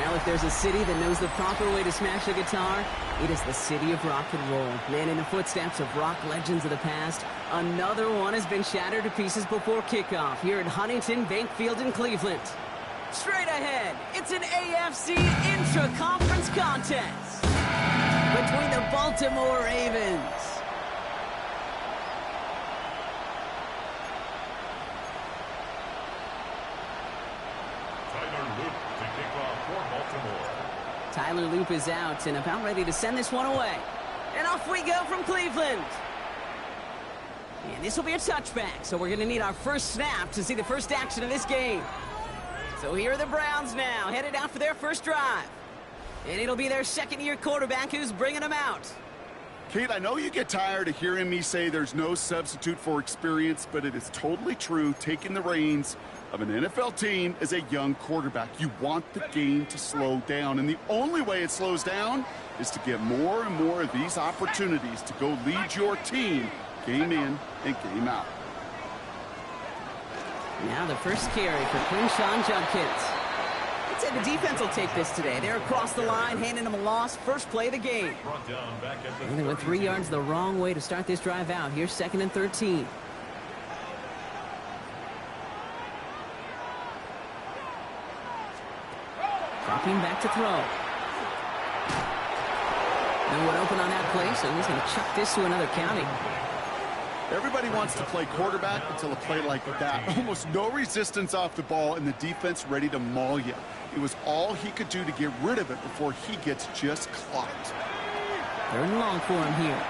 Well, if there's a city that knows the proper way to smash a guitar, it is the city of rock and roll. Man, in the footsteps of rock legends of the past, another one has been shattered to pieces before kickoff here at Huntington Bank Field in Cleveland. Straight ahead, it's an AFC intra-conference contest between the Baltimore Ravens Tyler Loop is out and about ready to send this one away. And off we go from Cleveland. And this will be a touchback, so we're going to need our first snap to see the first action of this game. So here are the Browns now, headed out for their first drive. And it'll be their second-year quarterback who's bringing them out. Kate, I know you get tired of hearing me say there's no substitute for experience, but it is totally true. Taking the reins of an NFL team as a young quarterback, you want the game to slow down, and the only way it slows down is to get more and more of these opportunities to go lead your team game in and game out. Now the first carry for Quinshawn Judkins. I'd say the defense will take this today. They're across the line, handing them a loss. First play of the game. And they went 3 yards the wrong way to start this drive out. Here's 2nd and 13. Dropping back to throw. No one open on that play, so he's going to chuck this to another county. Everybody wants to play quarterback until a play like that. Almost no resistance off the ball and the defense ready to maul you. It was all he could do to get rid of it before he gets just clocked. 3rd and long for him here.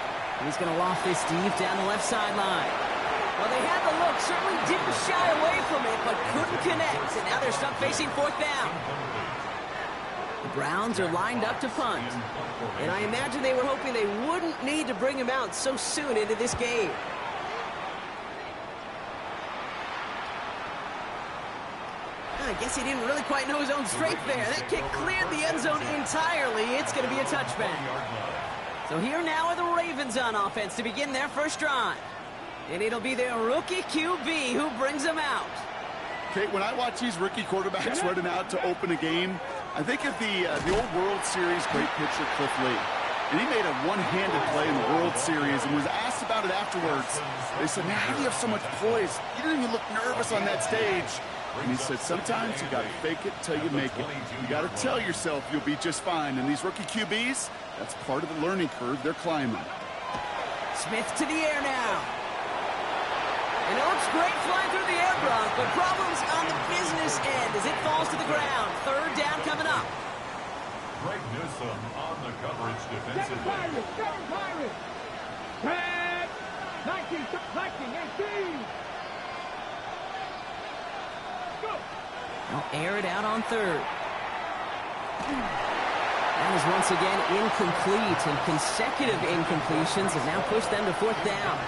He's going to loft this deep down the left sideline. Well, they had the look, certainly didn't shy away from it, but couldn't connect. And now they're stuck facing 4th down. The Browns are lined up to punt. And I imagine they were hoping they wouldn't need to bring him out so soon into this game. I guess he didn't really quite know his own strength there. That kick cleared the end zone entirely. It's going to be a touchback. So here now are the Ravens on offense to begin their first drive. And it'll be their rookie QB who brings them out. Kate, when I watch these rookie quarterbacks running out to open a game, I think of the old World Series great pitcher Cliff Lee. And he made a one-handed play in the World Series and was asked about it afterwards. They said, man, how do you have so much poise? You didn't even look nervous on that stage. And he said, sometimes you got to fake it till you make it. You got to tell yourself you'll be just fine. And these rookie QBs, that's part of the learning curve they're climbing. Smith to the air now. And it looks great flying through the air, Brock, but problems on the business end as it falls to the ground. 3rd down coming up. Greg Newsome on the coverage defensively. Second Pirate. Red. 19, 18. They'll air it out on 3rd. That is once again incomplete, and consecutive incompletions have now pushed them to 4th down.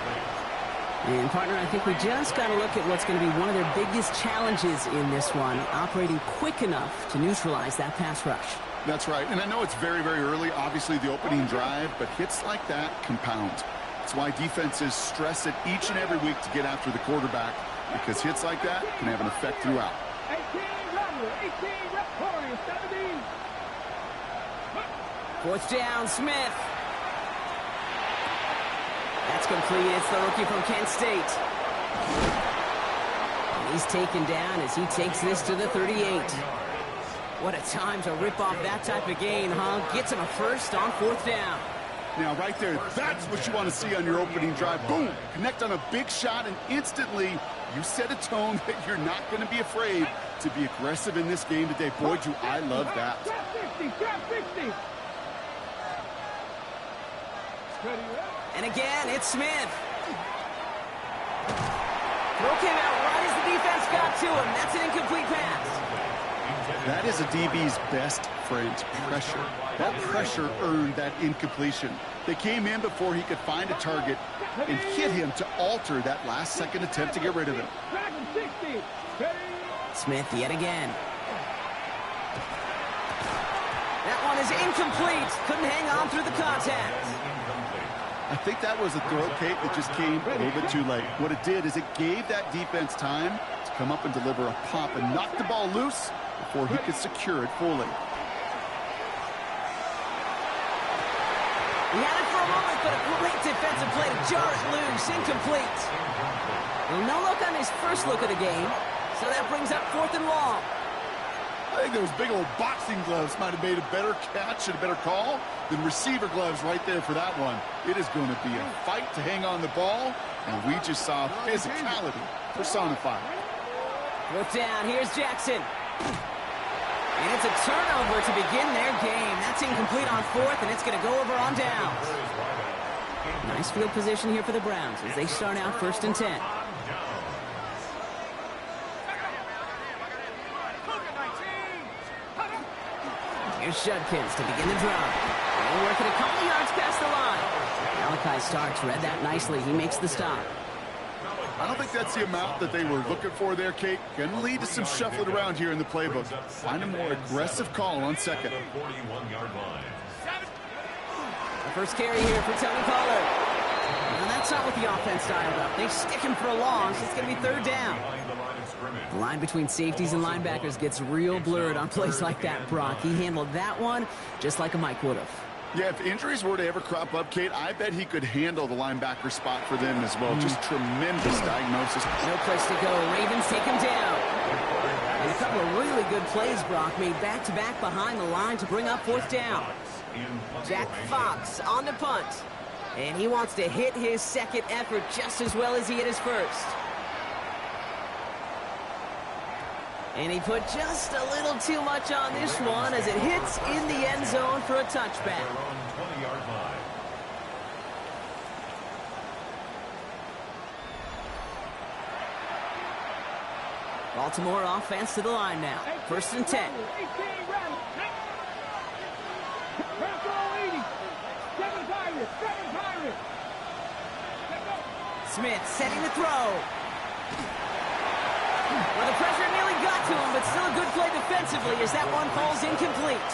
And, partner, I think we just got to look at what's going to be one of their biggest challenges in this one, operating quick enough to neutralize that pass rush. That's right, and I know it's very, very early, obviously the opening drive, but hits like that compound. That's why defenses stress it each and every week to get after the quarterback, because hits like that can have an effect throughout. 4th down, Smith. That's complete. It's the rookie from Kent State. And he's taken down as he takes this to the 38. What a time to rip off that type of gain, huh? Gets him a first on 4th down. Now, right there, that's what you want to see on your opening drive. Boom! Connect on a big shot, and instantly you set a tone that you're not going to be afraid to be aggressive in this game today. Boy, do I love that. And again, it's Smith. Throw came out right as the defense got to him. That's an incomplete pass. That is a DB's best friend, pressure. That pressure earned that incompletion. They came in before he could find a target and hit him to alter that last-second attempt to get rid of him. Smith yet again. That one is incomplete. Couldn't hang on through the contact. I think that was a throw, Kate, that just came a little bit too late. What it did is it gave that defense time to come up and deliver a pop and knock the ball loose before he could secure it fully. He had it for a moment, but a great defensive play to jar it loose. Incomplete. Well, no look on his first look of the game, so that brings up 4th and long. I think those big old boxing gloves might have made a better catch and a better call than receiver gloves right there for that one. It is going to be a fight to hang on the ball, and we just saw physicality personified. 4th down, here's Jackson. And it's a turnover to begin their game. That's incomplete on 4th, and it's going to go over on downs. Nice field position here for the Browns as they start out 1st and 10. Here's Judkins to begin the drive. They'll work it a couple yards past the line. Malachi Starks read that nicely. He makes the stop. I don't think that's the amount that they were looking for there, Kate. Going to lead to some shuffling around here in the playbook. Find a more aggressive call on 2nd. The first carry here for Tony Pollard. And that's not what the offense dialed up. They stick him for a loss. It's going to be 3rd down. The line between safeties and linebackers gets real blurred on plays like that, Brock. He handled that one just like a Mike would have. Yeah, if injuries were to ever crop up, Kate, I bet he could handle the linebacker spot for them as well. Just tremendous diagnosis. No place to go. Ravens take him down. And a couple of really good plays, Brock, made back-to-back behind the line to bring up 4th down. Jack Fox on the punt. And he wants to hit his 2nd effort just as well as he hit his 1st. And he put just a little too much on this one as it hits in the end zone for a touchback. Baltimore offense to the line now. 1st and 10. Smith setting the throw. Well, the pressure nearly got to him, but still a good play defensively as that one falls incomplete.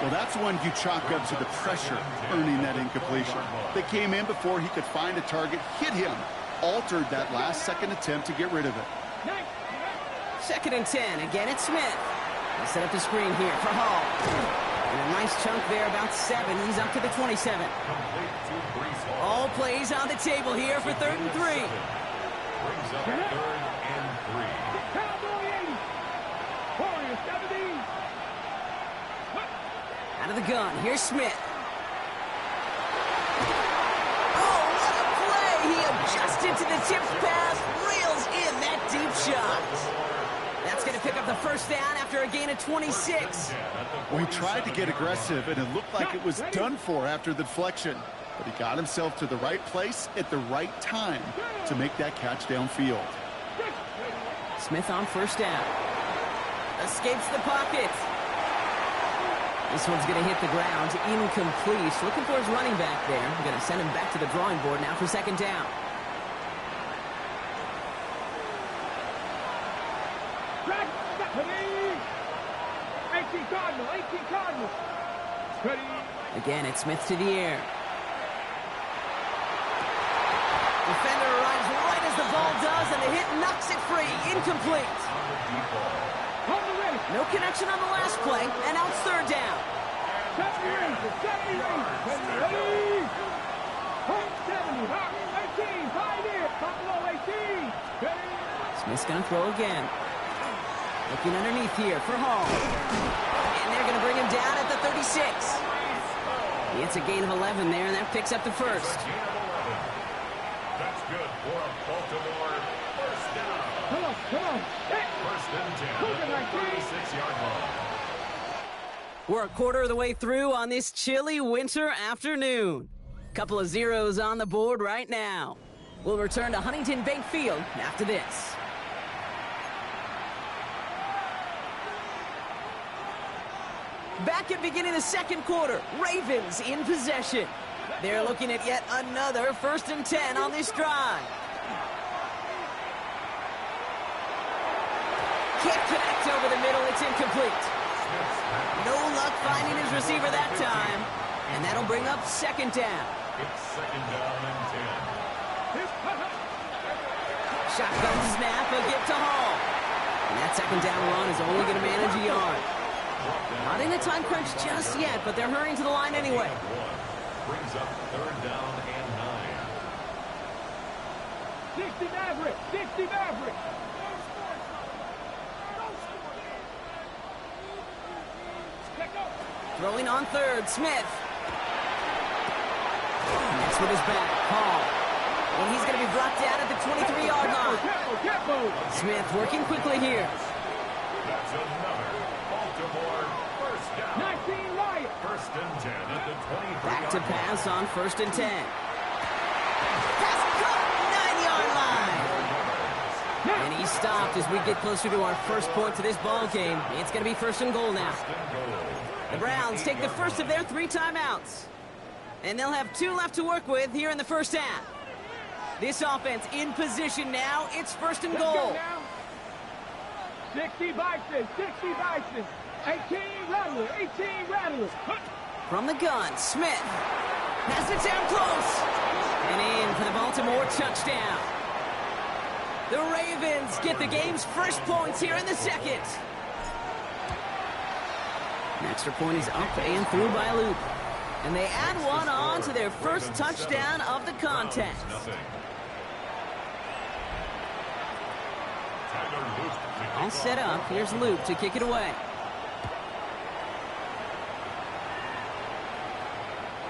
Well, that's one you chalk up to the pressure earning that incompletion. They came in before he could find a target, hit him, altered that last-second attempt to get rid of it. 2nd and 10. Again, it's Smith. They set up the screen here for Hall. And a nice chunk there, about 7. He's up to the 27. All plays on the table here for 3rd and 3. Brings up 3rd and 3. Out of the gun, here's Smith. Oh, what a play! He adjusted to the tipped pass, reels in that deep shot. That's going to pick up the 1st down after a gain of 26. Well, he tried to get aggressive, and it looked like it was done for after the deflection. But he got himself to the right place at the right time to make that catch downfield. Smith on 1st down. Escapes the pocket. This one's going to hit the ground. Incomplete. Looking for his running back there. We're going to send him back to the drawing board now for 2nd down. Again, it's Smith to the air. Defender arrives right as the ball does, and the hit knocks it free. Incomplete. No connection on the last play, and now it's 3rd down. Smith's going to throw again. Looking underneath here for Hall. And they're going to bring him down at the 36. It's a gain of 11 there, and that picks up the 1st. That's good for a Baltimore 1st down. Come on. 1st and 10 at the 36-yard line. We're a quarter of the way through on this chilly winter afternoon. Couple of zeros on the board right now. We'll return to Huntington Bank Field after this. Back at beginning of the 2nd quarter, Ravens in possession. They're looking at yet another 1st and 10 on this drive. Can't connect over the middle, it's incomplete. No luck finding his receiver that time, and that'll bring up 2nd down. It's 2nd down and 10. Shotgun snap, a get to Hall. And that 2nd down run is only going to manage a yard. Not in a time crunch just yet, but they're hurrying to the line anyway. Brings up third down and 9. 60 Maverick. 60 Maverick. Throwing on third, Smith. Next with his back, Paul. And he's going to be brought down at the 23-yard line. Smith working quickly here. That's another Baltimore first down. 19 Wyatt. First and 10 at the 23-yard Back to line. pass on first and 10. Pass caught, 9-yard line. And he's stopped as we get closer to our first point to this ball game. It's going to be first and goal now. First and goal. The Browns take the first of their 3 timeouts. And they'll have 2 left to work with here in the first half. This offense in position now. It's first and goal. 60 Bison. 60 Bison. 18 Rattler. 18 Rattler. From the gun, Smith. Pass it down close. And in for the Baltimore touchdown. The Ravens get the game's first points here in the second. An extra point is up and through by Luke. And they add one on to their first touchdown of the contest. All set up. Here's Luke to kick it away.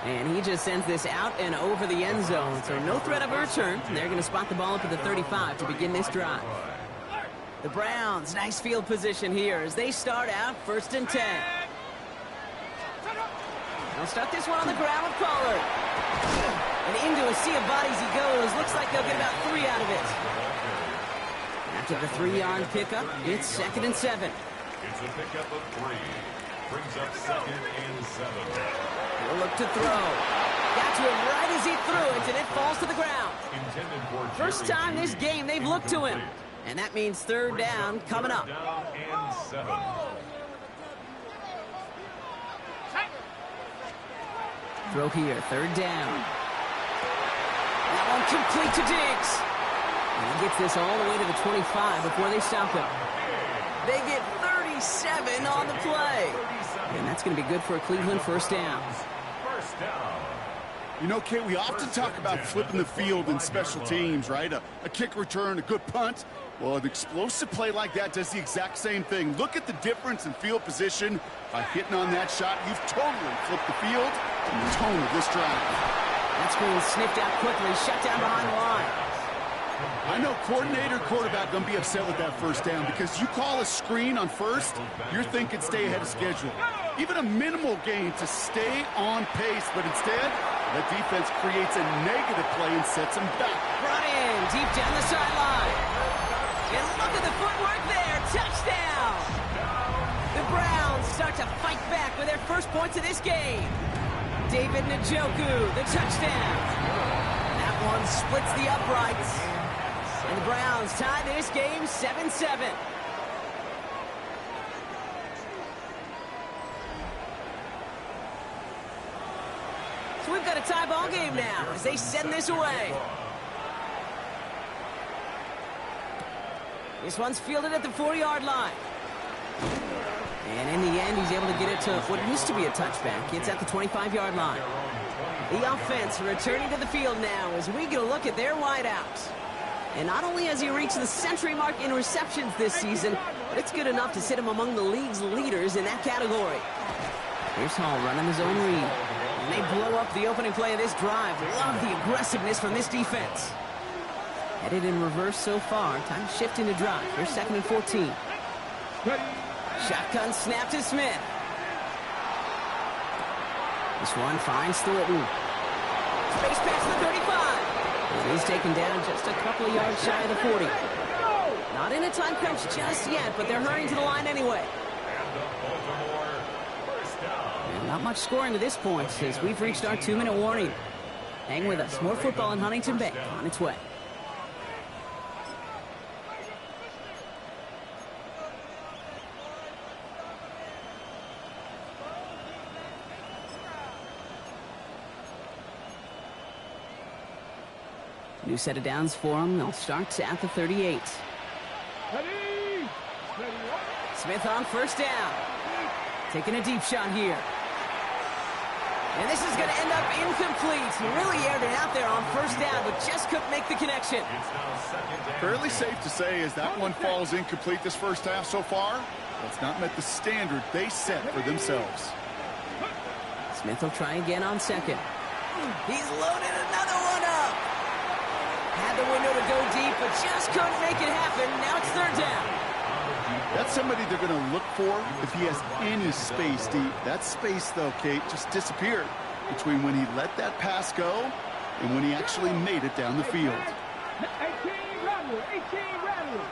And he just sends this out and over the end zone. So no threat of a return. They're going to spot the ball up at the 35 to begin this drive. The Browns, nice field position here as they start out first and 10. They'll start this one on the ground with Pollard. And into a sea of bodies he goes. Looks like they'll get about 3 out of it. After the 3-yard pickup, it's second and 7. It's a pickup of 3. Brings up second and 7. He'll look to throw. Got to him right as he threw it, and it falls to the ground. Intended for First time this game they've looked to him. And that means third down coming up. Down and 7. Throw here, third down. That one complete to Diggs. And he gets this all the way to the 25 before they stop him. They get 37 on the play. And that's going to be good for a Cleveland first down. First down. You know, Kate, we often talk about flipping the field in special teams, right? A kick return, a good punt. Well, an explosive play like that does the exact same thing. Look at the difference in field position. By hitting on that shot, you've totally flipped the field and the tone of this drive. That screen sniffed out quickly, shut down behind the line. I know coordinator, quarterback going to be upset with that first down because you call a screen on first, you're thinking stay ahead of schedule. Even a minimal gain to stay on pace, but instead, the defense creates a negative play and sets them back. Brought in deep down the sideline. And look at the footwork there. Touchdown. The Browns start to fight back with their first points of this game. David Njoku, the touchdown. That one splits the uprights. And the Browns tie this game 7-7. So we've got a tie ball game now as they send this away. This one's fielded at the 4-yard line. And in the end, he's able to get it to what used to be a touchback. It's at the 25-yard line. The offense returning to the field now as we get a look at their wideouts. And not only has he reached the century mark in receptions this season, but it's good enough to sit him among the league's leaders in that category. Here's Hall running his own read. And they blow up the opening play of this drive. Love the aggressiveness from this defense. Headed in reverse so far. Time to shift into drive. Here's second and 14. Shotgun snap to Smith. This one finds Thornton. Space pass to the 35. And he's taken down just a couple of yards shy of the 40. Not in a time crunch just yet, but they're hurrying to the line anyway. And not much scoring to this point as we've reached our 2-minute warning. Hang with us. More football in Huntington Bay on its way. New set of downs for them. They'll start at the 38. Smith on first down. Taking a deep shot here. And this is going to end up incomplete. He really aired it out there on first down, but just couldn't make the connection. It's now second down. Fairly safe to say as that one falls incomplete this first half so far, it's not met the standard they set for themselves. Smith will try again on second. He's loaded another one up. Had the window to go deep, but just couldn't make it happen. Now it's third down. That's somebody they're going to look for if he has any space deep. That space, though, Kate, just disappeared between when he let that pass go and when he actually made it down the field. 18 Rattler, 18 Rattler.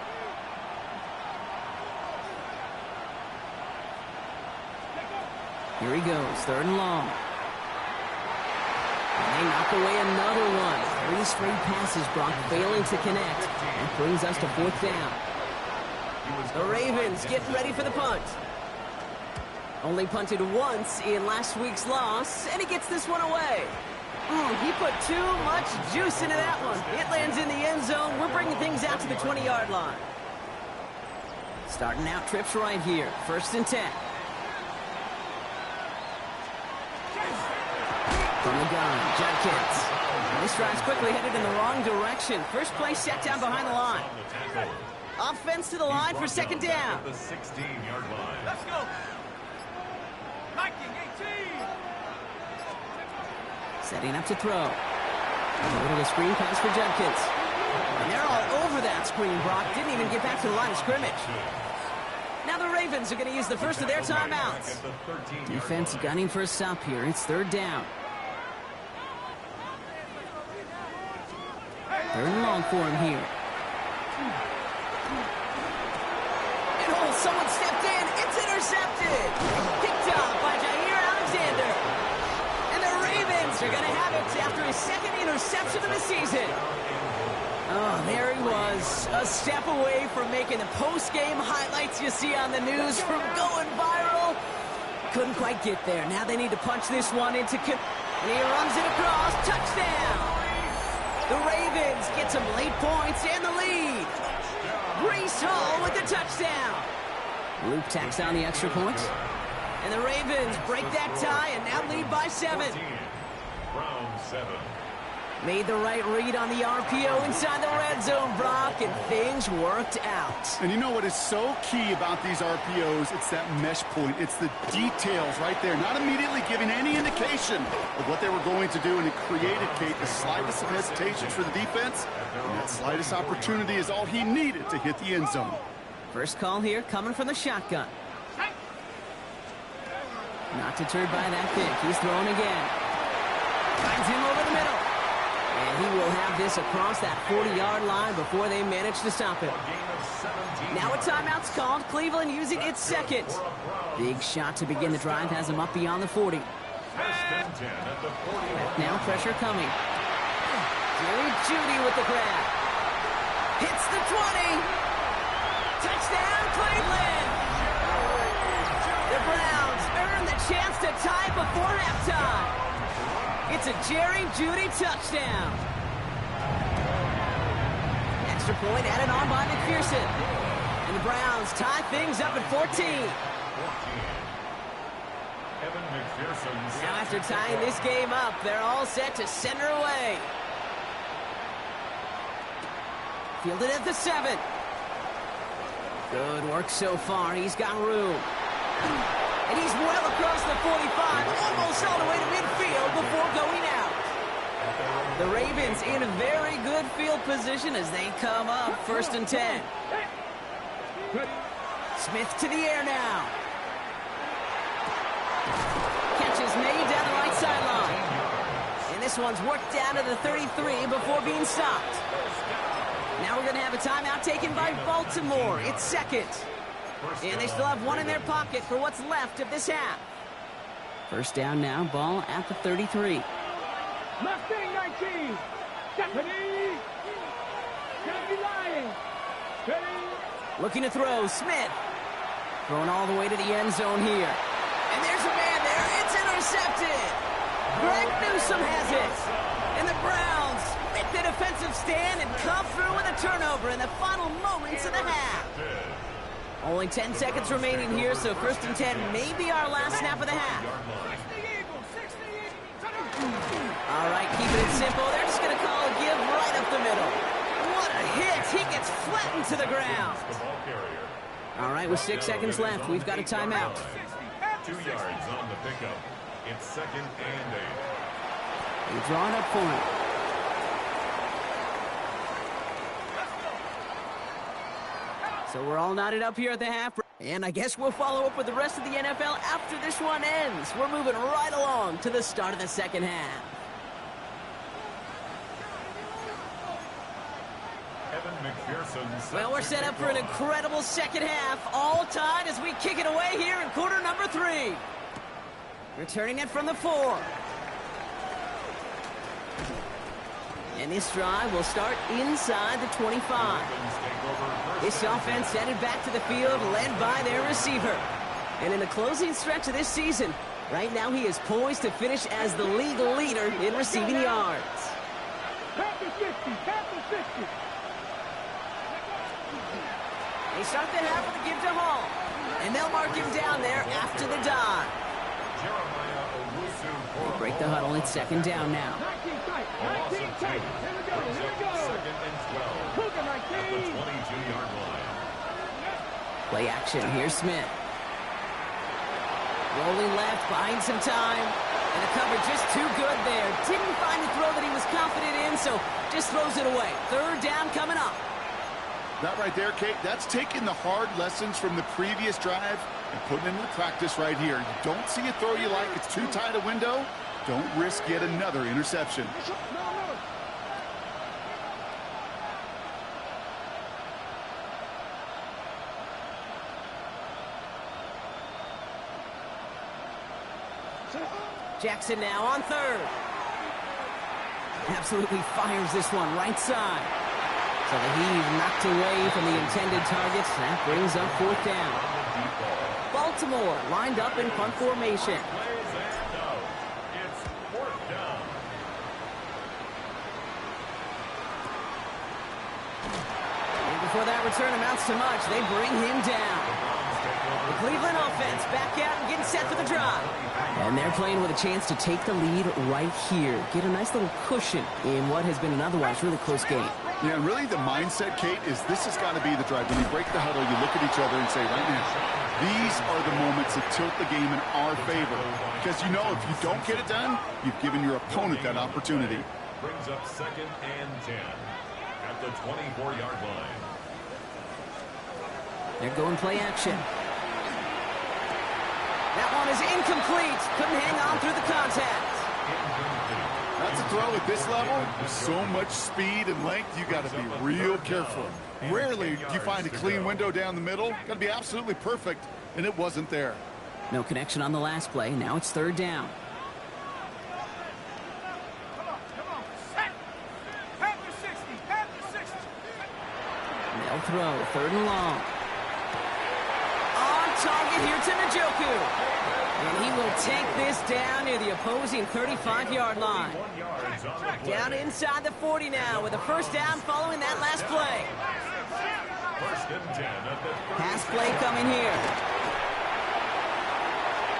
Here he goes, third and long. And they knock away another one. 3 straight passes, Brock failing to connect. That brings us to fourth down. The Ravens getting ready for the punt. Only punted once in last week's loss, and he gets this one away. He put too much juice into that one. It lands in the end zone. We're bringing things out to the 20-yard line. Starting out trips right here. First and 10. From the gun, Judkins. This drive's quickly headed in the wrong direction. First play set down behind the line. Offense to the line for second down. The 16-yard line. Let's go. Viking 18. Setting up to throw. A little screen pass for Judkins. And they're all over that screen, Brock. Didn't even get back to the line of scrimmage. Now the Ravens are going to use the first of their timeouts. Defense gunning for a stop here. It's third down. Third and long for him here. And oh, someone stepped in. It's intercepted. Picked up by Jair Alexander. And the Ravens are going to have it after his second interception of the season. Oh, there he was. A step away from making the post-game highlights you see on the news from going viral. Couldn't quite get there. Now they need to punch this one into... And he runs it across. Touchdown. The Ravens get some late points and the lead. Breece Hall with the touchdown. Luke tacks on the extra point. And the Ravens break that tie and now lead by 7. Round 7. Made the right read on the RPO inside the red zone, Brock, and things worked out. And you know what is so key about these RPOs? It's that mesh point. It's the details right there. Not immediately giving any indication of what they were going to do, and it created, Kate, the slightest of hesitations for the defense. And that slightest opportunity is all he needed to hit the end zone. First call here coming from the shotgun. Not deterred by that pick. He's throwing again. Finds him over the middle. And he will have this across that 40-yard line before they manage to stop him. Now a timeout's called. Cleveland using its second. Big shot to begin the drive has him up beyond the 40. Now pressure coming. Jerry Jeudy with the grab. Hits the 20. Touchdown, Cleveland. The Browns earn the chance to tie before halftime. It's a Jerry Jeudy touchdown. Extra point added on by McPherson. And the Browns tie things up at 14. Now after tying this game up, they're all set to send her away. Fielded at the 7. Good work so far. He's got room. And he's well across the 45, almost all the way to midfield before going out. The Ravens in a very good field position as they come up first and 10. Smith to the air now. Catch is made down the right sideline. And this one's worked down to the 33 before being stopped. Now we're going to have a timeout taken by Baltimore. It's second. And they still have one in their pocket for what's left of this half. First down now, ball at the 33. Mustang 19. Stephanie. Lying. Looking to throw, Smith. Throwing all the way to the end zone here. And there's a man there. It's intercepted. Greg Newsome has it. And the Browns make the defensive stand and come through with a turnover in the final moments of the half. Only 10 seconds remaining here, so first and 10 may be our last snap of the half. simple. They're just going to call a give right up the middle. What a hit. He gets flattened to the ground. All right, with 6 seconds left, we've got a timeout. 2 yards on the pickup. It's 2nd and 8. They draw it up for him. So we're all knotted up here at the half. And I guess we'll follow up with the rest of the NFL after this one ends. We're moving right along to the start of the second half. Well, we're set up for an incredible second half. All tied as we kick it away here in quarter number 3. Returning it from the 4. And this drive will start inside the 25. This offense headed back to the field, led by their receiver. And in the closing stretch of this season, right now he is poised to finish as the league leader in receiving yards. They start the half with a give to Hall. And they'll mark him down there after the dive. They break the huddle. It's 2nd down now. 19 tight. Here we go. 2nd and 12. At the 22-yard line. Play action. Here's Smith. Rolling left, buying some time. And the coverage just too good there. Didn't find the throw that he was confident in, so just throws it away. 3rd down coming up. That right there, Kate, that's taking the hard lessons from the previous drive and putting it into practice right here. You don't see a throw you like, it's too tight a window. Don't risk yet another interception. Jackson now on 3rd. Absolutely fires this one right side. So the heave knocked away from the intended target. That brings up 4th down. Baltimore lined up in punt formation. It's 4th down. And before that return amounts to much, they bring him down. The Cleveland offense back out and getting set for the drive. And they're playing with a chance to take the lead right here. Get a nice little cushion in what has been an otherwise really close game. Yeah, and really the mindset, Kate, is this has got to be the drive. When you break the huddle, you look at each other and say, right now, these are the moments that tilt the game in our favor. Because you know if you don't get it done, you've given your opponent that opportunity. Brings up 2nd and 10 at the 24-yard line. They're going play action. That one is incomplete. Couldn't hang on through the contact. That's a throw at this level. With so much speed and length, you got to be real careful. Rarely do you find a clean window down the middle. Got to be absolutely perfect, and it wasn't there. No connection on the last play. Now it's 3rd down. They'll throw. 3rd and long. On target here to Njoku. And he will take this down near the opposing 35-yard line. Down inside the 40 now with a 1st down following that last play. Pass play coming here.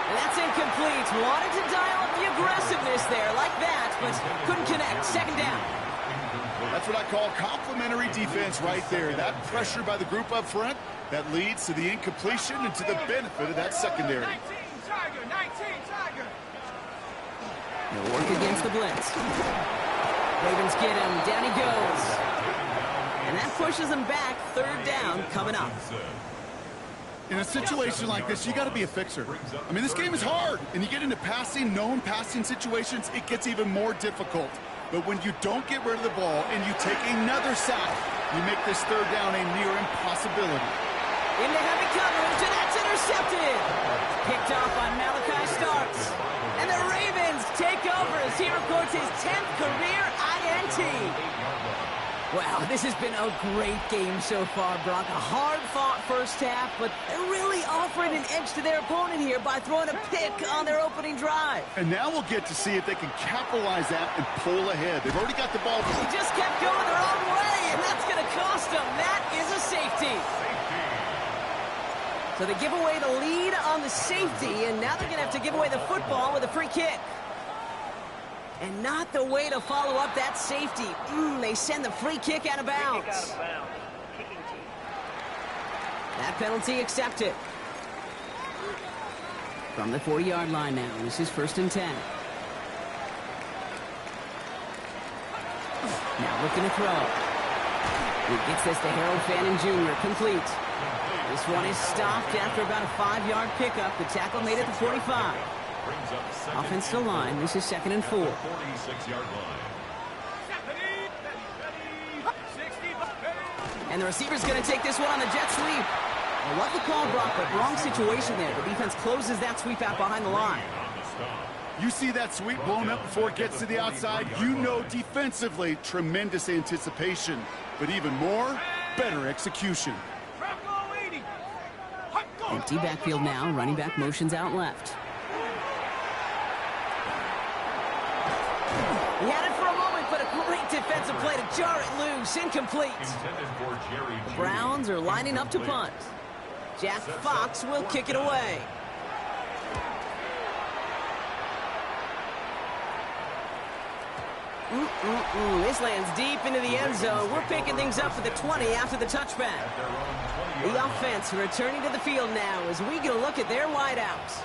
And that's incomplete. Wanted to dial up the aggressiveness there like that, but couldn't connect. 2nd down. That's what I call complimentary defense right there. That pressure by the group up front, that leads to the incompletion and to the benefit of that secondary. They'll work against the blitz. Ravens get him. Down he goes. And that pushes him back. 3rd down coming up. In a situation like this, you got to be a fixer. I mean, this game is hard, and you get into known passing situations, it gets even more difficult. But when you don't get rid of the ball and you take another sack, you make this 3rd down a near impossibility. Into heavy coverage, and that's intercepted. Picked off on Malachi Starks. And the Ravens take over as he records his 10th career INT. Wow, this has been a great game so far, Brock. A hard-fought first half, but they're really offering an edge to their opponent here by throwing a pick on their opening drive. And now we'll get to see if they can capitalize that and pull ahead. They've already got the ball. They just kept going their own way, and that's going to cost them. That is a safety. So they give away the lead on the safety, and now they're going to have to give away the football with a free kick. And not the way to follow up that safety. They send the free kick out of bounds. That penalty accepted. From the 40-yard line now. This is 1st and 10. Now looking to throw. He gets this to Harold Fannin Jr. Complete. This one is stopped after about a 5-yard pickup. The tackle made it to 45. Offensive line. This is 2nd and 4. 46-yard line. And the receiver's going to take this one on the jet sweep. Well, what the call, Brock, but wrong situation there. The defense closes that sweep out behind the line. You see that sweep blown up before it gets to the outside, you know defensively, tremendous anticipation. But even more, better execution. Empty backfield now. Running back motions out left. He had it for a moment, but a great defensive play to jar it loose. Incomplete. The Browns are lining up to punt. Jack Fox will kick it away. This lands deep into the end zone. We're picking things up at the 20 after the touchback. The offense returning to the field now as we get a look at their wideouts.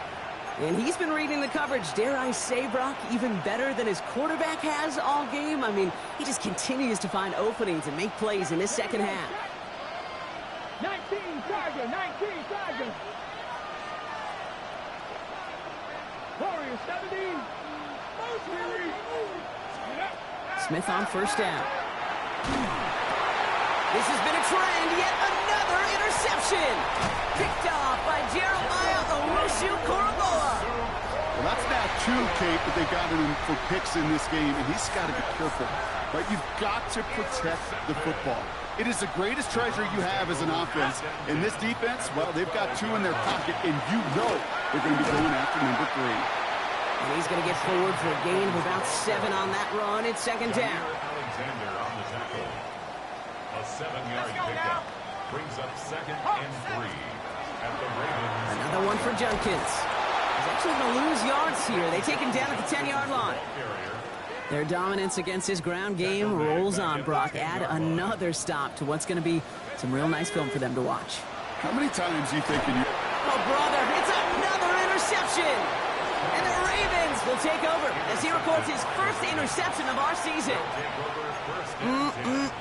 And he's been reading the coverage, dare I say, Brock, even better than his quarterback has all game. I mean, he just continues to find openings and make plays in this second half. 19 Tiger, 19 Tiger. Warriors 70. Smith on 1st down. This has been a trend, yet another interception. Picked off by Jeremiah Owusu-Koramoah. Well, that's now 2, Kate, that they got him for picks in this game, and he's got to be careful. Right? You've got to protect the football. It is the greatest treasure you have as an offense. In this defense, well, they've got 2 in their pocket, and you know they're going to be going after number 3. And he's going to get forward for a gain of about 7 on that run. It's 2nd down. Alexander on the tackle. A 7-yard pickup brings up 2nd and 3 at the Ravens. Another one for Junkins. He's actually going to lose yards here. They take him down at the 10-yard line. Their dominance against his ground game rolls on, Brock. Add another stop to what's going to be some real nice film for them to watch. How many times do you think in your... Oh, brother, it's another interception. And the Ravens will take over as he records his first interception of our season.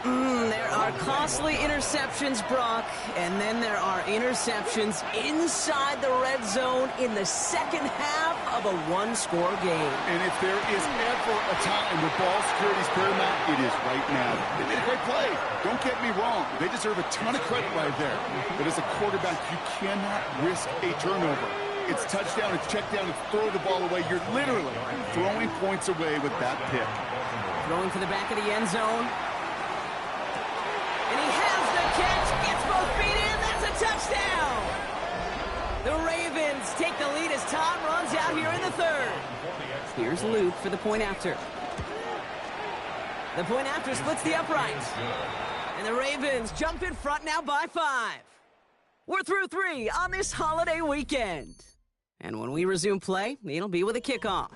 There are costly interceptions, Brock, and then there are interceptions inside the red zone in the second half of a 1-score game. And if there is ever a time where ball security is paramount, it is right now. They made a great play. Don't get me wrong. They deserve a ton of credit right there. But as a quarterback, you cannot risk a turnover. It's touchdown, it's check down, it's throw the ball away. You're literally throwing points away with that pick. Throwing for the back of the end zone. And he has the catch, gets both feet in, that's a touchdown! The Ravens take the lead as Tom runs out here in the 3rd. Here's Luke for the point after. The point after splits the uprights. And the Ravens jump in front now by 5. We're through 3 on this holiday weekend. And when we resume play, it'll be with a kickoff.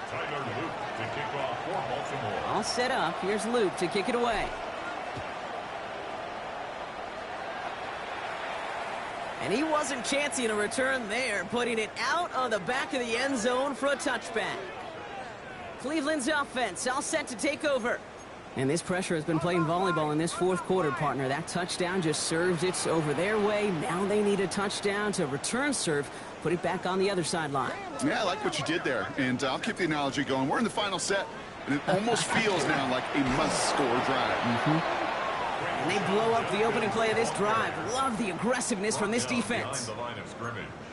Tyler Luke to kick off for Baltimore. All set up. Here's Luke to kick it away. And he wasn't chancing a return there, putting it out on the back of the end zone for a touchback. Cleveland's offense all set to take over. And this pressure has been playing volleyball in this 4th quarter, partner. That touchdown just served it over their way. Now they need a touchdown to return serve, put it back on the other sideline. Yeah, I like what you did there. And I'll keep the analogy going. We're in the final set, and it almost feels now like a must-score drive. And they blow up the opening play of this drive. Love the aggressiveness from this defense.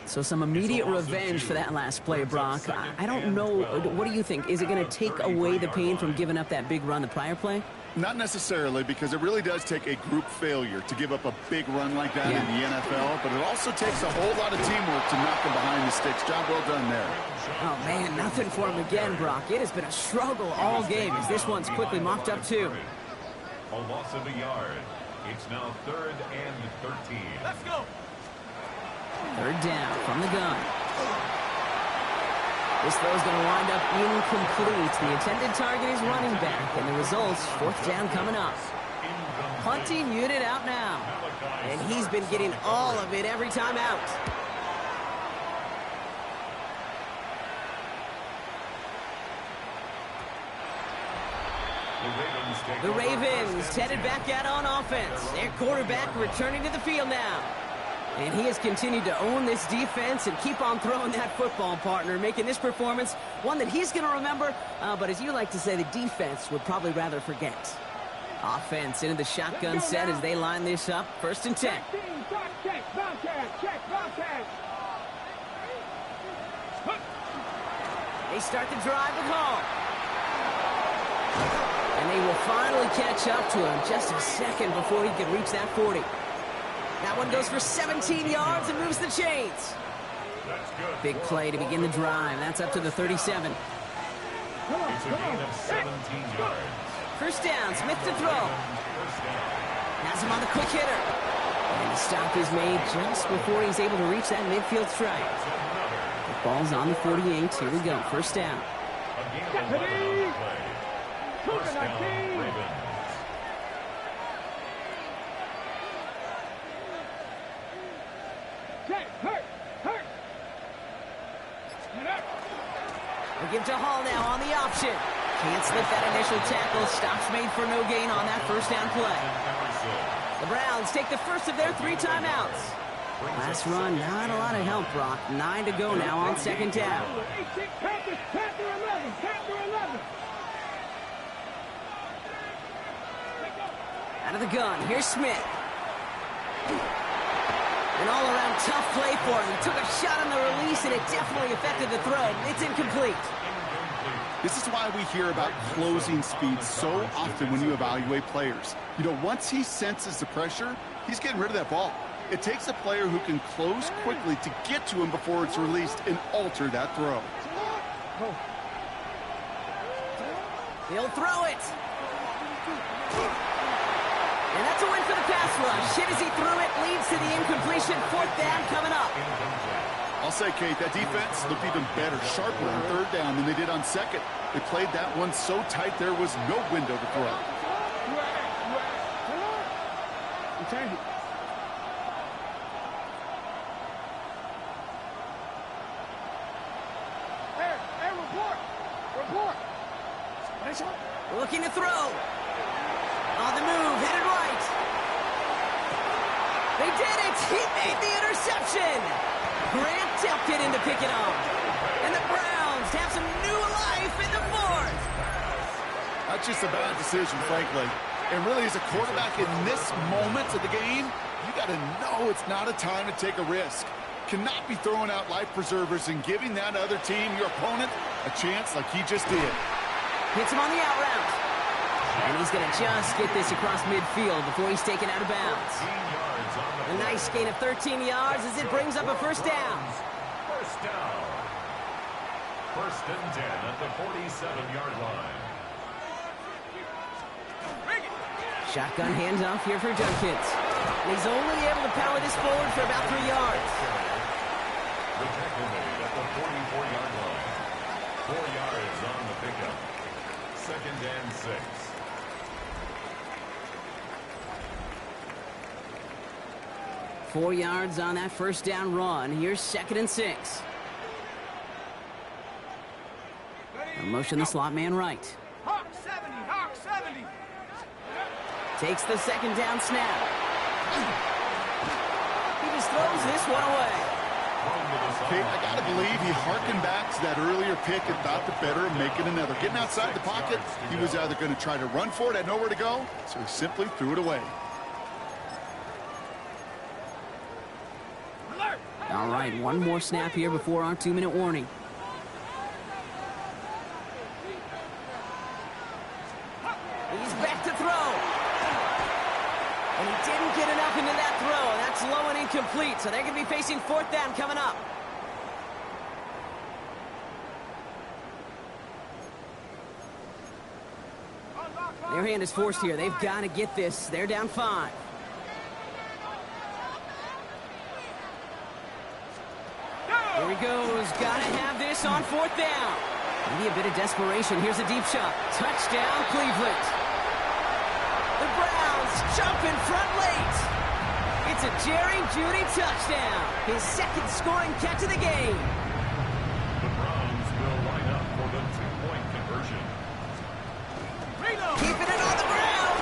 So some immediate revenge for that last play, Brock. I don't know. What do you think? Is it going to take away the pain from giving up that big run the prior play? Not necessarily, because it really does take a group failure to give up a big run like that in the NFL, but it also takes a whole lot of teamwork to knock them behind the sticks. Job well done there. Oh, man, nothing for him again, Brock. It has been a struggle all game as this one's quickly mopped up, too. A loss of a yard. It's now 3rd and 13. Let's go. 3rd down from the gun. This throw is going to wind up incomplete. The intended target is running back, and the results, 4th down coming up. Punting unit out now, and he's been getting all of it every time out. The Ravens headed back out on offense. Their quarterback returning to the field now. And he has continued to own this defense and keep on throwing that football, partner, making this performance one that he's going to remember, but as you like to say, the defense would probably rather forget. Offense into the shotgun set as they line this up. 1st and 10. They start the drive with Hall. And they will finally catch up to him just a second before he can reach that 40. That one goes for 17 yards and moves the chains. Big play to begin the drive. That's up to the 37. It's a gain of 17 yards. 1st down, Smith to throw. Has him on the quick hitter. And the stop is made just before he's able to reach that midfield strike. The ball's on the 48. Here we go. 1st down. A gain of 11 on the play. 1st down, Ravens. We give to Hall now on the option. Can't slip that initial tackle. Stops made for no gain on that 1st down play. The Browns take the first of their 3 timeouts. Last run, not a lot of help, Brock. 9 to go now on 2nd down. Out of the gun, here's Smith. An all-around tough play for him. He took a shot on the release, and it definitely affected the throw. It's incomplete. This is why we hear about closing speed so often when you evaluate players. You know, once he senses the pressure, he's getting rid of that ball. It takes a player who can close quickly to get to him before it's released and alter that throw. He'll throw it. And that's a win for the pass rush. Hit as he threw it, leads to the incompletion. 4th down coming up. I'll say, Kate, that defense looked even better, sharper on 3rd down than they did on 2nd. They played that one so tight there was no window to throw. Change it. Hey, report. Looking to throw. On the move, headed right. They did it. He made the interception. Grant tipped it in to pick it off. And the Browns have some new life in the 4th. That's just a bad decision, frankly. And really, as a quarterback in this moment of the game, you got to know it's not a time to take a risk. Cannot be throwing out life preservers and giving that other team, your opponent, a chance like he just did. Hits him on the out route. And he's going to just get this across midfield before he's taken out of bounds. A nice gain of 13 yards as it brings up a 1st down. 1st down. 1st and 10 at the 47-yard line. Shotgun handoff here for Dunkins. And he's only able to power this forward for about 3 yards. The tackle made at the 44-yard line. 4 yards on the pickup. 2nd and 6. Four yards on that 1st down run. Here's 2nd and 6. A motion the slot man right. Hawk 70, Hawk 70. Takes the 2nd down snap. He just throws this one away. Kate, I got to believe he harkened back to that earlier pick and thought the better of making another. Getting outside the pocket, he was either going to try to run for it, had nowhere to go, so he simply threw it away. All right, one more snap here before our 2-minute warning. He's back to throw. And he didn't get enough into that throw. That's low and incomplete, so they're going to be facing 4th down coming up. Their hand is forced here. They've got to get this. They're down 5. Here he goes. Got to have this on 4th down. Maybe a bit of desperation. Here's a deep shot. Touchdown, Cleveland. The Browns jump in front late. It's a Jerry Jeudy touchdown. His second scoring catch of the game. The Browns will line up for the 2-point conversion. Keeping it on the ground.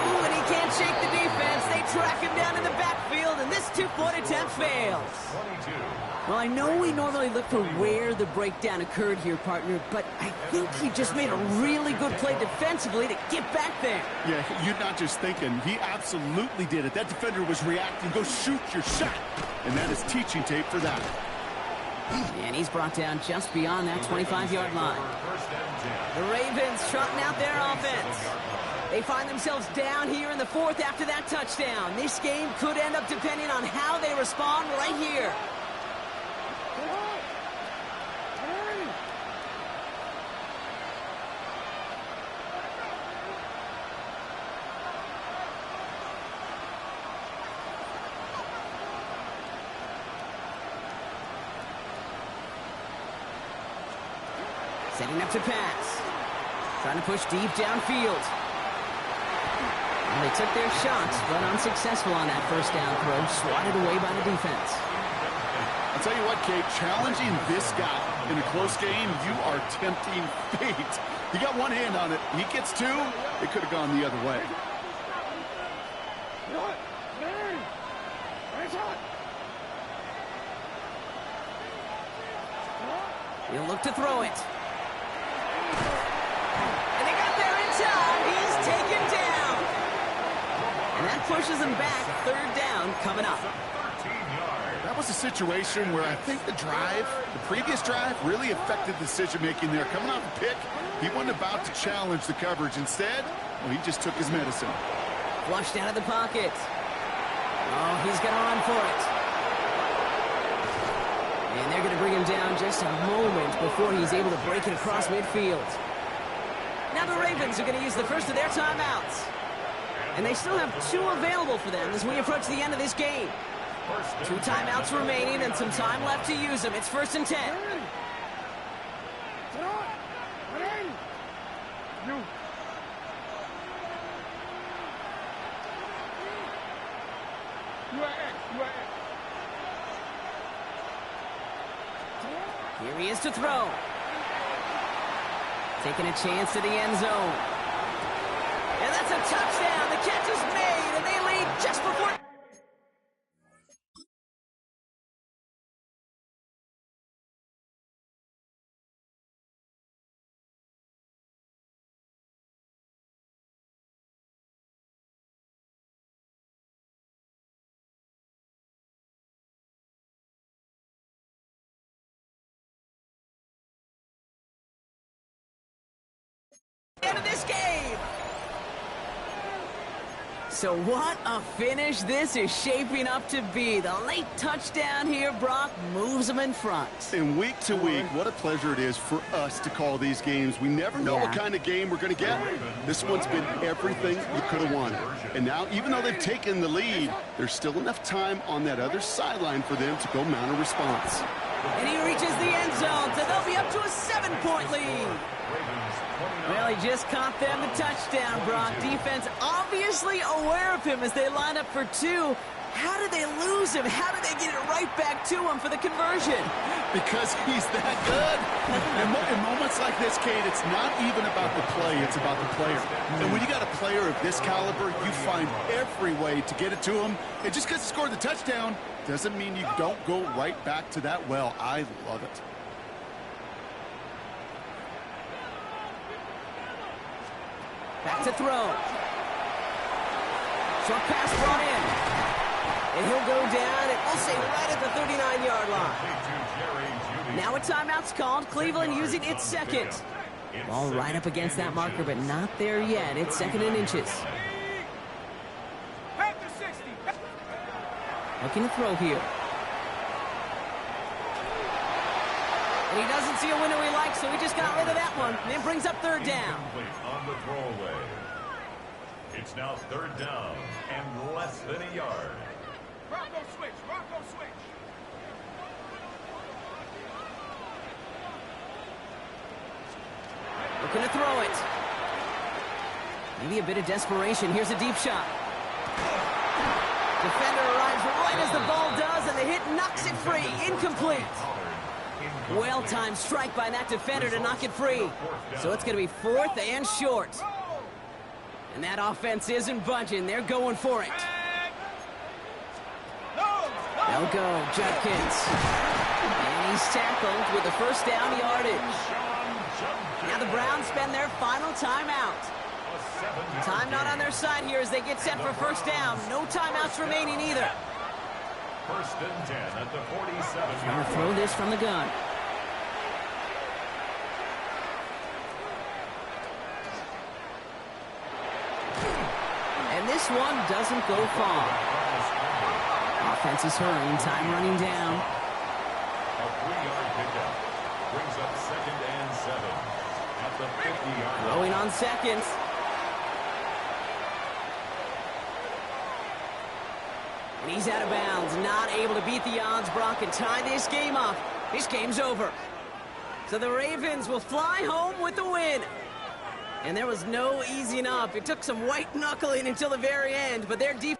Ooh, and he can't shake the defense. They track him down in the backfield, and this 2-point attempt fails. 22. Well, I know we normally look for where the breakdown occurred here, partner, but I think he just made a really good play defensively to get back there. Yeah, you're not just thinking. He absolutely did it. That defender was reacting. Go shoot your shot. And that is teaching tape for that. And he's brought down just beyond that 25-yard line. The Ravens trotting out their offense. They find themselves down here in the 4th after that touchdown. This game could end up depending on how they respond right here. Setting up to pass. Trying to push deep downfield. And they took their shots, but unsuccessful on that first down throw. Swatted away by the defense. I'll tell you what, Kate, challenging this guy in a close game, you are tempting fate. He got one hand on it. He gets 2. It could have gone the other way. He'll look to throw it. And they got there in time. He's taken down. And that pushes him back. 3rd down coming up. That was a situation where I think the previous drive, really affected decision-making there. Coming off the pick, he wasn't about to challenge the coverage. Instead, well, he just took his medicine. Flushed out of the pocket. Oh, he's going to run for it. And they're going to bring him down just a moment before he's able to break it across midfield. Now the Ravens are going to use the first of their timeouts. And they still have 2 available for them as we approach the end of this game. 2 timeouts remaining and some time left to use them. It's 1st and 10. Here he is to throw. Taking a chance to the end zone. And that's a touchdown. The catch is made, and they lead just before... end of this game. So what a finish this is shaping up to be. The late touchdown here, Brock, moves them in front. And week to week, what a pleasure it is for us to call these games. We never know what kind of game we're going to get. This one's been everything you could have wanted. And now, even though they've taken the lead, there's still enough time on that other sideline for them to go mount a response. And he reaches the end zone, so they'll be up to a 7-point lead. Well, he just caught them the touchdown, Brock. Defense obviously aware of him as they line up for 2. How did they lose him? How did they get it right back to him for the conversion? Because he's that good. In moments like this, Kate, it's not even about the play, it's about the player. And when you got a player of this caliber, you find every way to get it to him. And just because he scored the touchdown doesn't mean you don't go right back to that well. I love it. Back to throw. Short pass brought in. And he'll go down, and we'll say right at the 39-yard line. Now a timeout's called. Cleveland using its second. Ball right up against that marker, but not there yet. It's 2nd and inches. Looking to throw here. And he doesn't see a window he likes, so he just got rid of that one. And it brings up 3rd down. On the throwaway. It's now 3rd down and less than a yard. Rocco switch. Rocco switch. Looking to throw it. Maybe a bit of desperation. Here's a deep shot. Defender arrives right as the ball does, and the hit knocks it free. Incomplete. Well-timed strike by that defender to knock it free. So it's going to be 4th and short. And that offense isn't budging. They're going for it. They'll go, Judkins. And he's tackled with the 1st down yardage. Now the Browns spend their final timeout. Time not on their side here as they get set for 1st down. No timeouts remaining either. 1st and 10 at the 47. Trying to throw this from the gun. And this one doesn't go far. Offense is hurrying, time running down. A 3-yard pickup brings up 2nd and 7 at the 50-yard line. Throwing on seconds. And he's out of bounds, not able to beat the odds. Brock can tie this game up. This game's over. So the Ravens will fly home with the win. And there was no easing up. It took some white knuckling until the very end, but their defense